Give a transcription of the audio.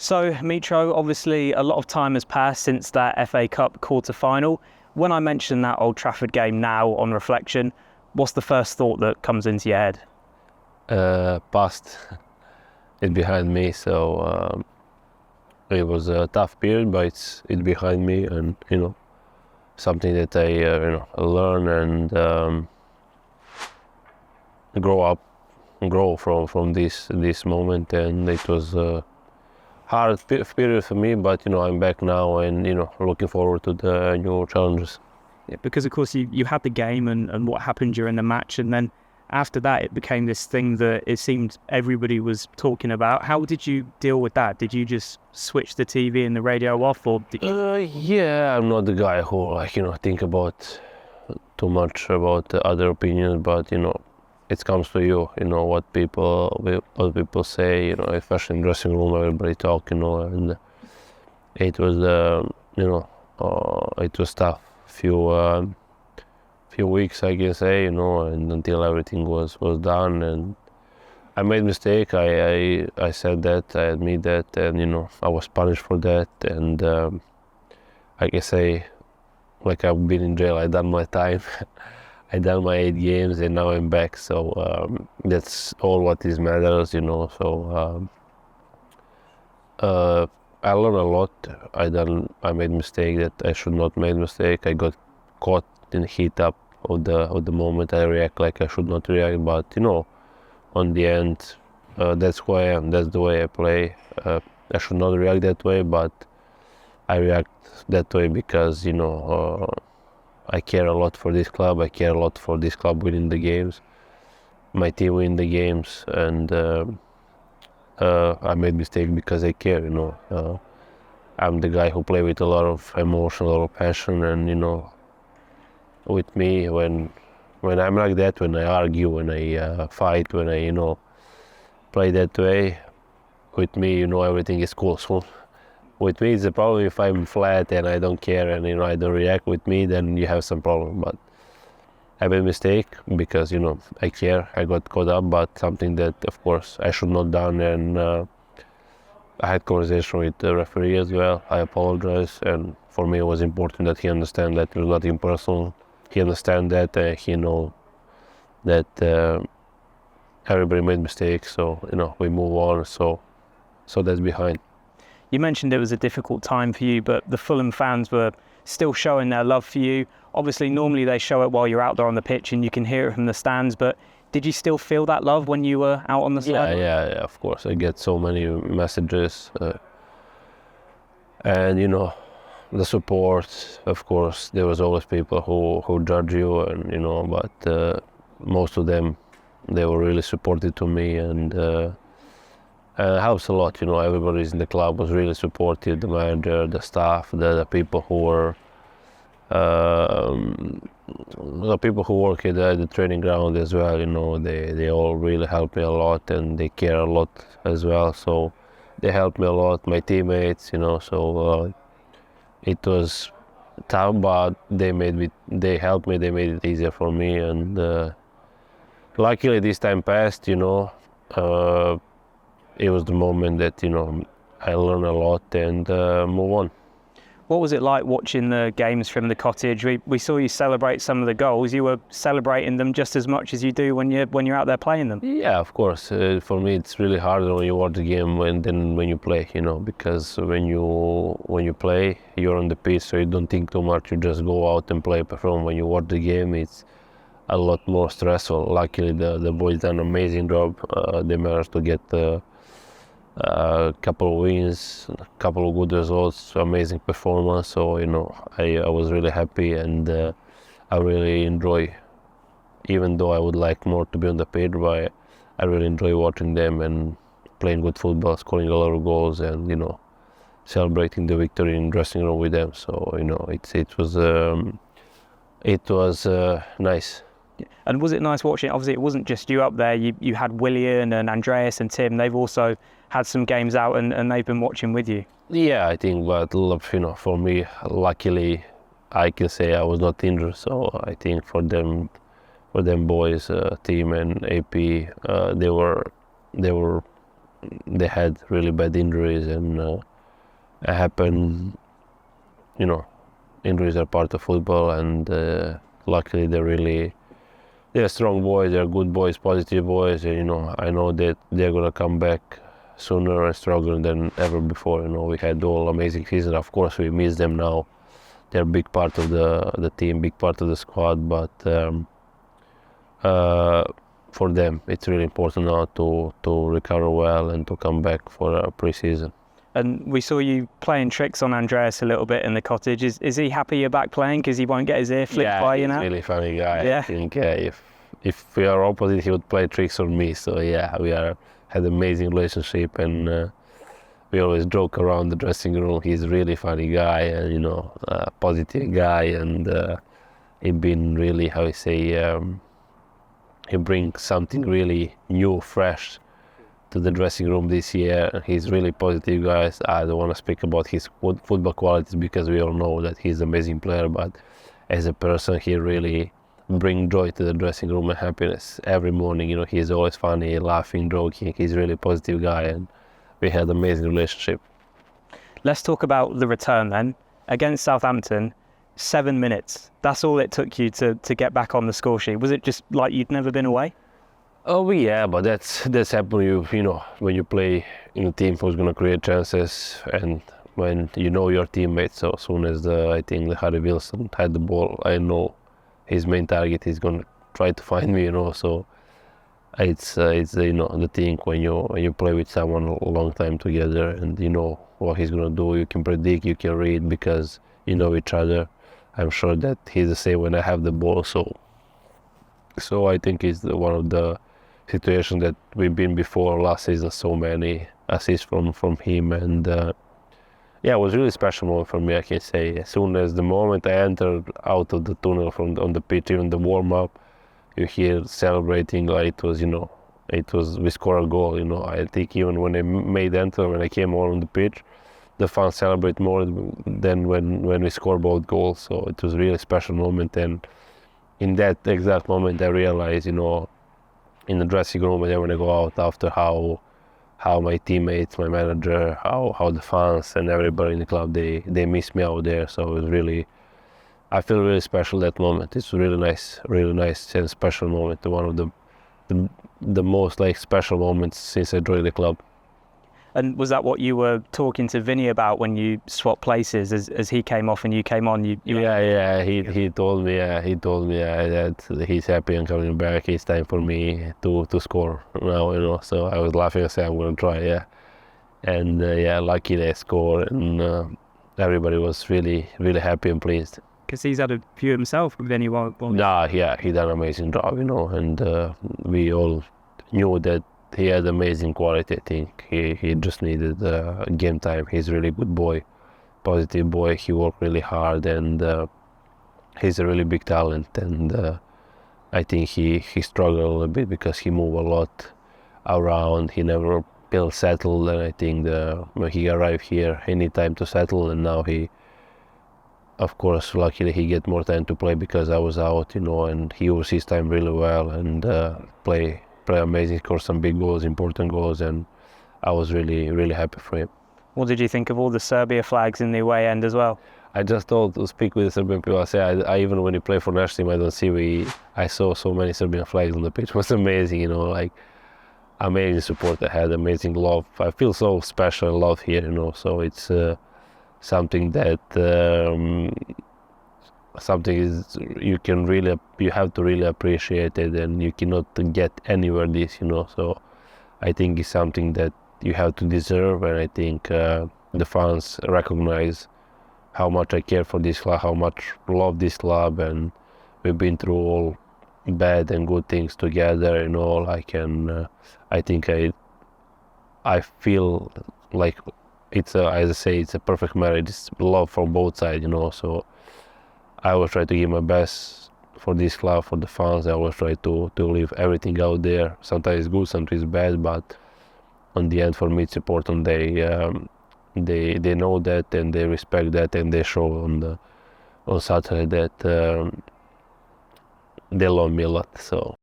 So, Mitro, obviously a lot of time has passed since that FA Cup quarter-final. When I mention that Old Trafford game now on reflection, what's the first thought that comes into your head? Past it behind me, so it was a tough period, but it's behind me, and something that I learn and grow from this moment. And it was a hard period for me, but I'm back now, and looking forward to the new challenges. Yeah, because of course you had the game and what happened during the match, and then after that it became this thing that it seemed everybody was talking about. How did you deal with that? Did you just switch the TV and the radio off, or did you... Yeah, I'm not the guy who think about too much about the other opinions, but it comes to you, what people say, especially in dressing room, everybody talk, and it was it was tough few weeks, I can say, and until everything was done. And I made mistake. I said that, I admit that, and I was punished for that. And I can say, like, I've been in jail. I done my time. I done my 8 games, and now I'm back. So that's all what is matters, So I learned a lot. I made mistake that I should not make mistake. I got caught in the heat up of the moment. I react like I should not react, but on the end, that's who I am. That's the way I play. I should not react that way, but I react that way because I care a lot for this club. I care a lot for this club winning the games. My team win the games, and I made mistake because I care. I'm the guy who play with a lot of emotion, a lot of passion, and with me, when I'm like that, when I argue, when I fight, when I play that way, with me, everything is cool. So with me, it's a problem if I'm flat and I don't care and I don't react. With me, then you have some problem. But I made a mistake because I care. I got caught up, but something that of course I should not done. And I had conversation with the referee as well. I apologize, and for me it was important that he understand that it was nothing personal. He understand that, he know that everybody made mistakes. So we move on. So that's behind. You mentioned it was a difficult time for you, but the Fulham fans were still showing their love for you. Obviously, normally they show it while you're out there on the pitch and you can hear it from the stands, but did you still feel that love when you were out on the sideline? Yeah, of course. I get so many messages, and the support. Of course, there was always people who judge you, and but most of them, they were really supportive to me, and it helps a lot. Everybody in the club was really supportive. The manager, the staff, the people who were. The people who work at the training ground as well, they all really help me a lot, and they care a lot as well. So they helped me a lot. My teammates, so it was tough, but they helped me. They made it easier for me, and luckily this time passed. It was the moment that I learned a lot and move on. What was it like watching the games from the cottage? We saw you celebrate some of the goals. You were celebrating them just as much as you do when you're out there playing them. Yeah, of course. For me, it's really harder when you watch the game than when you play. Because when you play, you're on the pitch, so you don't think too much. You just go out and play, perform. When you watch the game, it's a lot more stressful. Luckily, the boys done an amazing job. They managed to get a couple of wins, a couple of good results, amazing performance. So I was really happy, and I really enjoy, even though I would like more to be on the pitch, but I really enjoy watching them and playing good football, scoring a lot of goals, and celebrating the victory in dressing room with them. So it was nice. And was it nice watching? Obviously, it wasn't just you up there. You had Willian and Andreas and Tim. They've also had some games out, and they've been watching with you. Yeah, I think, but for me, luckily, I can say I was not injured. So I think for them boys, team and AP, they were they had really bad injuries, and it happened. You know, injuries are part of football, and luckily they're strong boys, they're good boys, positive boys, and I know that they're gonna come back sooner and stronger than ever before. We had all amazing season. Of course, we miss them now. They're a big part of the team, big part of the squad, but for them, it's really important now to recover well and to come back for a pre-season. And we saw you playing tricks on Andreas a little bit in the cottage. Is he happy you're back playing because he won't get his ear flicked by you now? Yeah, he's a really funny guy. Yeah. I think if we are opposite, he would play tricks on me. So yeah, had an amazing relationship, and we always joke around the dressing room. He's a really funny guy, and a positive guy, and he been really, how you say, he brings something really new, fresh to the dressing room this year. He's really positive guy. I don't want to speak about his football qualities because we all know that he's an amazing player, but as a person, he really brings joy to the dressing room and happiness every morning. He's always funny, laughing, joking. He's a really positive guy, and we had an amazing relationship. Let's talk about the return then. Against Southampton, 7 minutes. That's all it took you to get back on the score sheet. Was it just like you'd never been away? Oh yeah, but that's happened. When you play in a team who's gonna create chances, and when you know your teammates. So as soon as I think the Harry Wilson had the ball, I know his main target is gonna try to find me. So it's the thing when you play with someone a long time together, and you know what he's gonna do. You can predict, you can read because you know each other. I'm sure that he's the same when I have the ball. So I think it's one of the situations that we've been before last season. So many assists from him, and yeah, it was really special moment for me. I can say as soon as the moment I entered out of the tunnel on the pitch, even the warm up, you hear celebrating like it was we score a goal. I think even when I made enter, when I came on the pitch, the fans celebrate more than when we score both goals. So it was a really special moment, and in that exact moment I realized, in the dressing room and then when I go out after, how my teammates, my manager, how the fans and everybody in the club, they miss me out there. So it was really, I feel really special that moment. It's really nice and special moment. One of the most special moments since I joined the club. And was that what you were talking to Vinny about when you swapped places as he came off and you came on? Yeah. He told me that he's happy and coming back. It's time for me to score now. So I was laughing. I said I'm gonna try. Yeah, and lucky they scored, and everybody was really happy and pleased. Because he's had a few himself, Vinny. Yeah, he done an amazing job. And we all knew that he had amazing quality. I think he just needed game time. He's a really good boy, positive boy. He worked really hard, and he's a really big talent. And I think he struggled a little bit because he moved a lot around. He never felt settled, and I think when he arrived here, he need time to settle. And now of course, luckily he get more time to play because I was out, and he used his time really well and play amazing, score some big goals, important goals, and I was really happy for him. What did you think of all the Serbia flags in the away end as well? I just told to speak with the Serbian people. I say I even when you play for national team, I don't see I saw so many Serbian flags on the pitch. It was amazing, amazing support I had, amazing love. I feel so special and loved here, So it's something that something is you have to really appreciate it, and you cannot get anywhere this. So I think it's something that you have to deserve, and I think the fans recognize how much I care for this club, how much love this club, and we've been through all bad and good things together, I think I feel like it's as I say, it's a perfect marriage. It's love from both sides, So I always try to give my best for this club, for the fans. I always try to leave everything out there. Sometimes it's good, sometimes it's bad, but on the end, for me, it's important. They know that, and they respect that, and they show on Saturday that they love me a lot. So